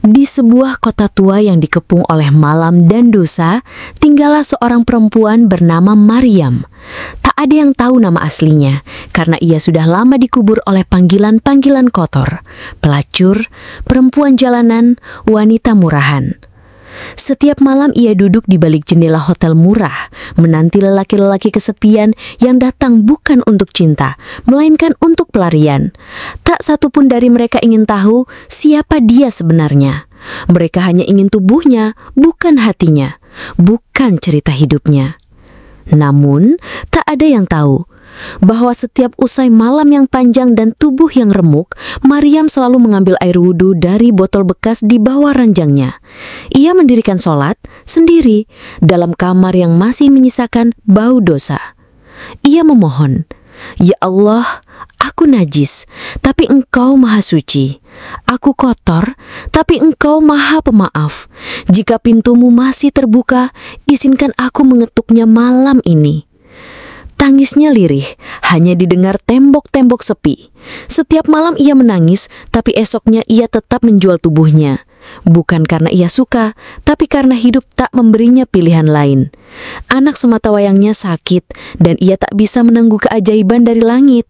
Di sebuah kota tua yang dikepung oleh malam dan dosa, tinggallah seorang perempuan bernama Maryam. Tak ada yang tahu nama aslinya, karena ia sudah lama dikubur oleh panggilan-panggilan kotor, pelacur, perempuan jalanan, wanita murahan. Setiap malam ia duduk di balik jendela hotel murah, menanti lelaki-lelaki kesepian yang datang bukan untuk cinta, melainkan untuk pelarian. Tak satu pun dari mereka ingin tahu siapa dia sebenarnya. Mereka hanya ingin tubuhnya, bukan hatinya, bukan cerita hidupnya. Namun, tak ada yang tahu bahwa setiap usai malam yang panjang dan tubuh yang remuk, Maryam selalu mengambil air wudhu dari botol bekas di bawah ranjangnya. Ia mendirikan sholat sendiri dalam kamar yang masih menyisakan bau dosa. Ia memohon, "Ya Allah, aku najis, tapi Engkau maha suci. Aku kotor, tapi Engkau maha pemaaf. Jika pintumu masih terbuka, izinkan aku mengetuknya malam ini." Tangisnya lirih, hanya didengar tembok-tembok sepi. Setiap malam ia menangis, tapi esoknya ia tetap menjual tubuhnya. Bukan karena ia suka, tapi karena hidup tak memberinya pilihan lain. Anak sematawayangnya sakit, dan ia tak bisa menunggu keajaiban dari langit.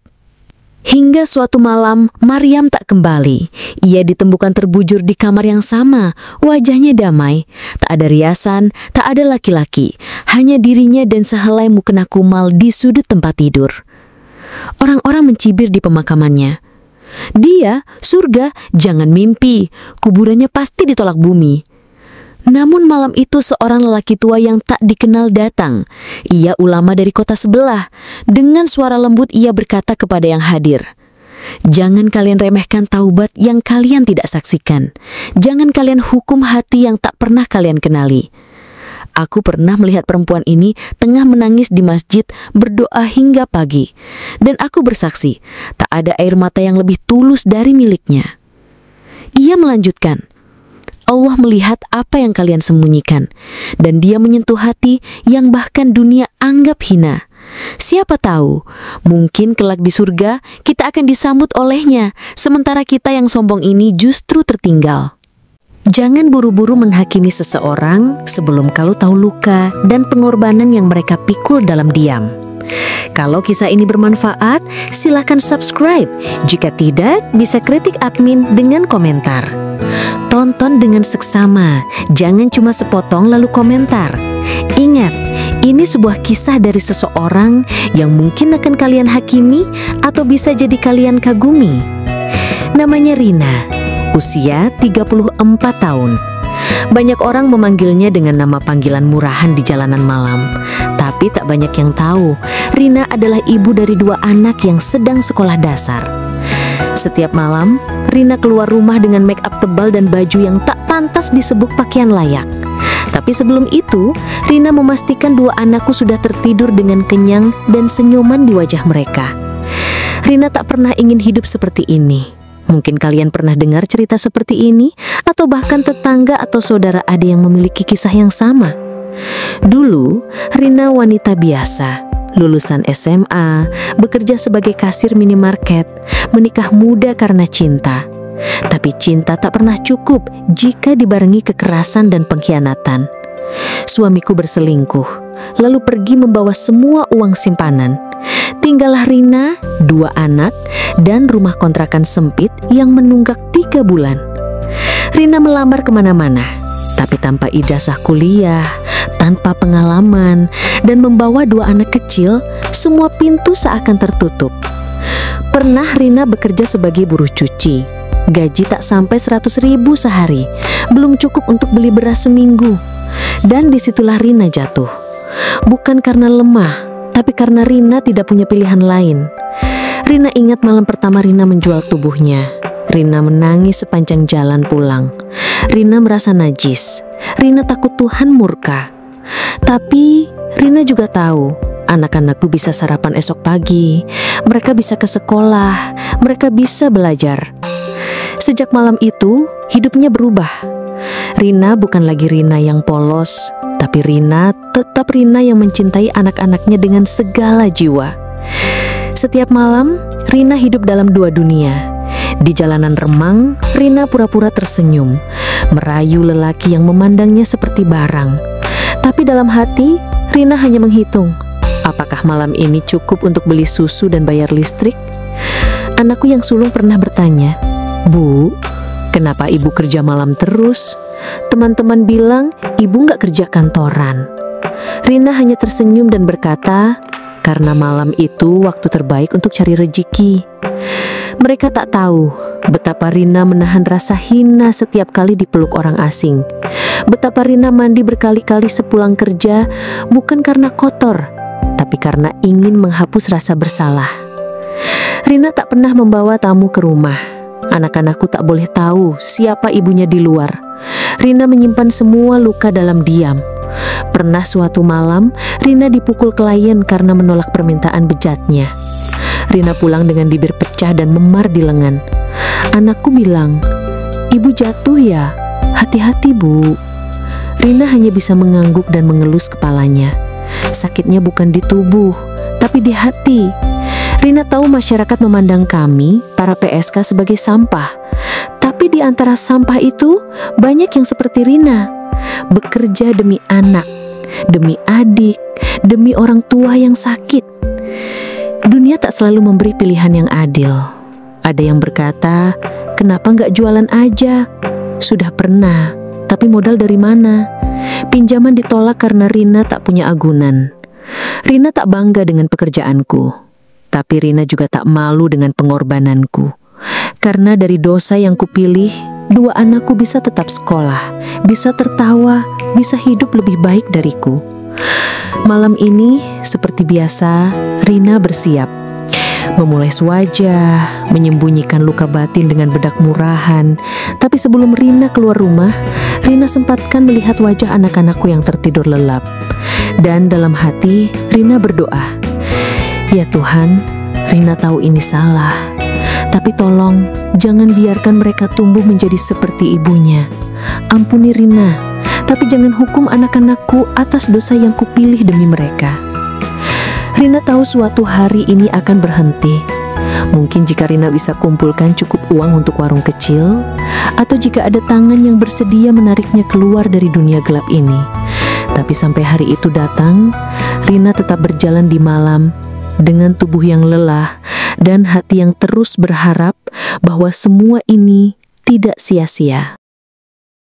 Hingga suatu malam, Maryam tak kembali. Ia ditemukan terbujur di kamar yang sama, wajahnya damai. Tak ada riasan, tak ada laki-laki, hanya dirinya dan sehelai mukena kumal di sudut tempat tidur. Orang-orang mencibir di pemakamannya. "Dia, surga, jangan mimpi, kuburannya pasti ditolak bumi." Namun malam itu seorang lelaki tua yang tak dikenal datang. Ia ulama dari kota sebelah. Dengan suara lembut ia berkata kepada yang hadir, "Jangan kalian remehkan taubat yang kalian tidak saksikan. Jangan kalian hukum hati yang tak pernah kalian kenali. Aku pernah melihat perempuan ini tengah menangis di masjid berdoa hingga pagi. Dan aku bersaksi, tak ada air mata yang lebih tulus dari miliknya." Ia melanjutkan, "Allah melihat apa yang kalian sembunyikan, dan Dia menyentuh hati yang bahkan dunia anggap hina. Siapa tahu, mungkin kelak di surga kita akan disambut olehnya, sementara kita yang sombong ini justru tertinggal." Jangan buru-buru menghakimi seseorang sebelum kau tahu luka dan pengorbanan yang mereka pikul dalam diam. Kalau kisah ini bermanfaat, silakan subscribe. Jika tidak, bisa kritik admin dengan komentar. Tonton dengan seksama, jangan cuma sepotong lalu komentar. Ingat, ini sebuah kisah dari seseorang yang mungkin akan kalian hakimi atau bisa jadi kalian kagumi. Namanya Rina, usia 34 tahun. Banyak orang memanggilnya dengan nama panggilan murahan di jalanan malam. Tapi tak banyak yang tahu, Rina adalah ibu dari 2 anak yang sedang sekolah dasar. Setiap malam, Rina keluar rumah dengan make up tebal dan baju yang tak pantas disebut pakaian layak. Tapi sebelum itu, Rina memastikan 2 anakku sudah tertidur dengan kenyang dan senyuman di wajah mereka. Rina tak pernah ingin hidup seperti ini. Mungkin kalian pernah dengar cerita seperti ini, atau bahkan tetangga atau saudara ada yang memiliki kisah yang sama. Dulu, Rina wanita biasa, lulusan SMA, bekerja sebagai kasir minimarket, menikah muda karena cinta. Tapi cinta tak pernah cukup jika dibarengi kekerasan dan pengkhianatan. Suamiku berselingkuh, lalu pergi membawa semua uang simpanan. Tinggallah Rina, 2 anak, dan rumah kontrakan sempit yang menunggak 3 bulan. Rina melamar kemana-mana, tapi tanpa ijazah kuliah, tanpa pengalaman, dan membawa 2 anak kecil, semua pintu seakan tertutup. Pernah Rina bekerja sebagai buruh cuci. Gaji tak sampai 100.000 sehari, belum cukup untuk beli beras seminggu. Dan disitulah Rina jatuh. Bukan karena lemah, tapi karena Rina tidak punya pilihan lain. Rina ingat malam pertama Rina menjual tubuhnya. Rina menangis sepanjang jalan pulang. Rina merasa najis. Rina takut Tuhan murka. Tapi Rina juga tahu, anak-anakku bisa sarapan esok pagi. Mereka bisa ke sekolah. Mereka bisa belajar. Sejak malam itu, hidupnya berubah. Rina bukan lagi Rina yang polos, tapi Rina tetap Rina yang mencintai anak-anaknya dengan segala jiwa. Setiap malam, Rina hidup dalam 2 dunia. Di jalanan remang, Rina pura-pura tersenyum, merayu lelaki yang memandangnya seperti barang. Tapi dalam hati, Rina hanya menghitung, apakah malam ini cukup untuk beli susu dan bayar listrik? Anakku yang sulung pernah bertanya, "Bu, kenapa ibu kerja malam terus? Teman-teman bilang ibu nggak kerja kantoran." Rina hanya tersenyum dan berkata, "Karena malam itu waktu terbaik untuk cari rezeki." Mereka tak tahu betapa Rina menahan rasa hina setiap kali dipeluk orang asing. Betapa Rina mandi berkali-kali sepulang kerja, bukan karena kotor, tapi karena ingin menghapus rasa bersalah. Rina tak pernah membawa tamu ke rumah. Anak-anakku tak boleh tahu siapa ibunya di luar. Rina menyimpan semua luka dalam diam. Pernah suatu malam, Rina dipukul klien karena menolak permintaan bejatnya. Rina pulang dengan bibir pecah dan memar di lengan. Anakku bilang, "Ibu jatuh ya? Hati-hati, Bu." Rina hanya bisa mengangguk dan mengelus kepalanya. Sakitnya bukan di tubuh, tapi di hati. Rina tahu masyarakat memandang kami, para PSK, sebagai sampah. Tapi di antara sampah itu, banyak yang seperti Rina. Bekerja demi anak, demi adik, demi orang tua yang sakit. Dunia tak selalu memberi pilihan yang adil. Ada yang berkata, "Kenapa nggak jualan aja?" Sudah pernah, tapi modal dari mana? Pinjaman ditolak karena Rina tak punya agunan. Rina tak bangga dengan pekerjaanku, tapi Rina juga tak malu dengan pengorbananku. Karena dari dosa yang kupilih, 2 anakku bisa tetap sekolah, bisa tertawa, bisa hidup lebih baik dariku. Malam ini, seperti biasa, Rina bersiap. Memoles wajah, menyembunyikan luka batin dengan bedak murahan. Tapi sebelum Rina keluar rumah, Rina sempatkan melihat wajah anak-anakku yang tertidur lelap. Dan dalam hati, Rina berdoa, "Ya Tuhan, Rina tahu ini salah. Tapi tolong, jangan biarkan mereka tumbuh menjadi seperti ibunya. Ampuni Rina, tapi jangan hukum anak-anakku atas dosa yang kupilih demi mereka." Rina tahu suatu hari ini akan berhenti. Mungkin jika Rina bisa kumpulkan cukup uang untuk warung kecil, atau jika ada tangan yang bersedia menariknya keluar dari dunia gelap ini. Tapi sampai hari itu datang, Rina tetap berjalan di malam dengan tubuh yang lelah dan hati yang terus berharap bahwa semua ini tidak sia-sia.